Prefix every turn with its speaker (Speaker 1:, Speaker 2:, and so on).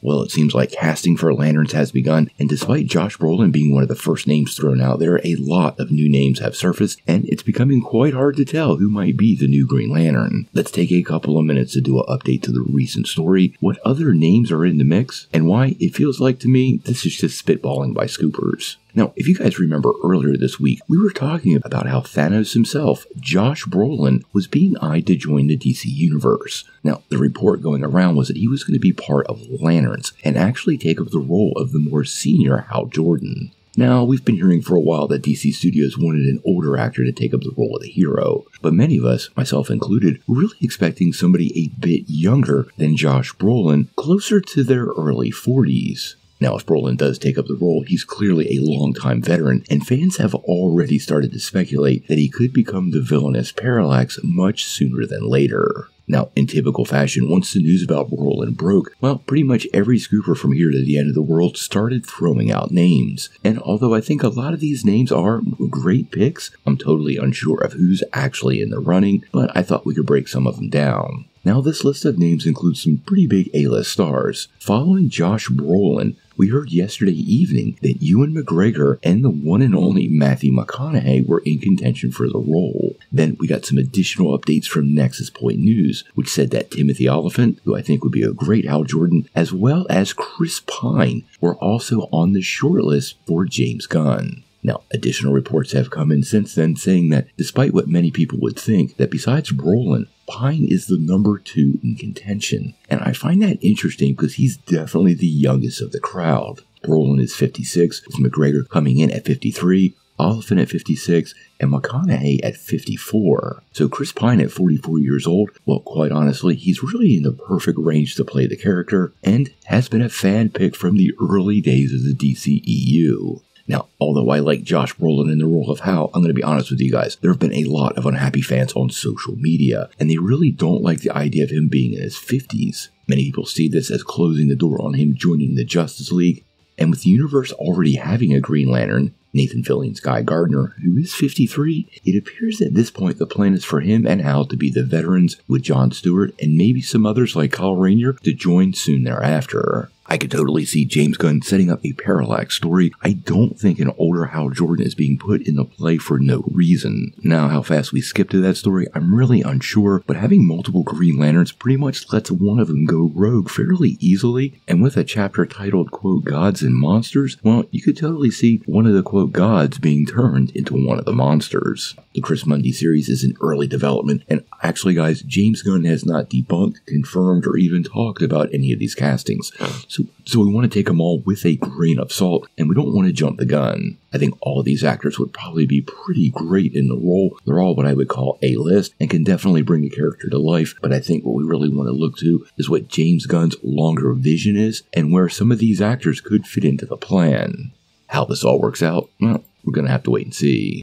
Speaker 1: Well, it seems like casting for Lanterns has begun, and despite Josh Brolin being one of the first names thrown out there, a lot of new names have surfaced, and it's becoming quite hard to tell who might be the new Green Lantern. Let's take a couple of minutes to do an update to the recent story, what other names are in the mix, and why it feels like to me this is just spitballing by scoopers. Now, if you guys remember earlier this week, we were talking about how Thanos himself, Josh Brolin, was being eyed to join the DC Universe. Now, the report going around was that he was going to be part of Lanterns and actually take up the role of the more senior Hal Jordan. Now, we've been hearing for a while that DC Studios wanted an older actor to take up the role of the hero, but many of us, myself included, were really expecting somebody a bit younger than Josh Brolin, closer to their early 40s. Now, if Brolin does take up the role, he's clearly a longtime veteran, and fans have already started to speculate that he could become the villainous Parallax much sooner than later. Now, in typical fashion, once the news about Brolin broke, well, pretty much every scooper from here to the end of the world started throwing out names. And although I think a lot of these names are great picks, I'm totally unsure of who's actually in the running, but I thought we could break some of them down. Now, this list of names includes some pretty big A-list stars. Following Josh Brolin, we heard yesterday evening that Ewan McGregor and the one and only Matthew McConaughey were in contention for the role. Then we got some additional updates from Nexus Point News, which said that Timothy Olyphant, who I think would be a great Hal Jordan, as well as Chris Pine, were also on the shortlist for James Gunn. Now, additional reports have come in since then saying that despite what many people would think, that besides Brolin, Pine is the number 2 in contention. And I find that interesting because he's definitely the youngest of the crowd. Brolin is 56, with McGregor coming in at 53, Olyphant at 56, and McConaughey at 54. So Chris Pine at 44 years old, well, quite honestly, he's really in the perfect range to play the character, and has been a fan pick from the early days of the DCEU. Now, although I like Josh Brolin in the role of Hal, I'm going to be honest with you guys, there have been a lot of unhappy fans on social media, and they really don't like the idea of him being in his 50s. Many people see this as closing the door on him joining the Justice League, and with the universe already having a Green Lantern, Nathan Fillion's Guy Gardner, who is 53, it appears at this point the plan is for him and Hal to be the veterans, with John Stewart and maybe some others like Kyle Rayner to join soon thereafter. I could totally see James Gunn setting up a Parallax story. I don't think an older Hal Jordan is being put in the play for no reason. Now, how fast we skip to that story, I'm really unsure, but having multiple Green Lanterns pretty much lets one of them go rogue fairly easily, and with a chapter titled, quote, Gods and Monsters, well, you could totally see one of the, quote, gods being turned into one of the monsters. The Chris Mundy series is in early development, and actually, guys, James Gunn has not debunked, confirmed, or even talked about any of these castings. So we want to take them all with a grain of salt, and we don't want to jump the gun. I think all of these actors would probably be pretty great in the role. They're all what I would call A-list, and can definitely bring the character to life, but I think what we really want to look to is what James Gunn's longer vision is, and where some of these actors could fit into the plan. How this all works out, well, we're going to have to wait and see.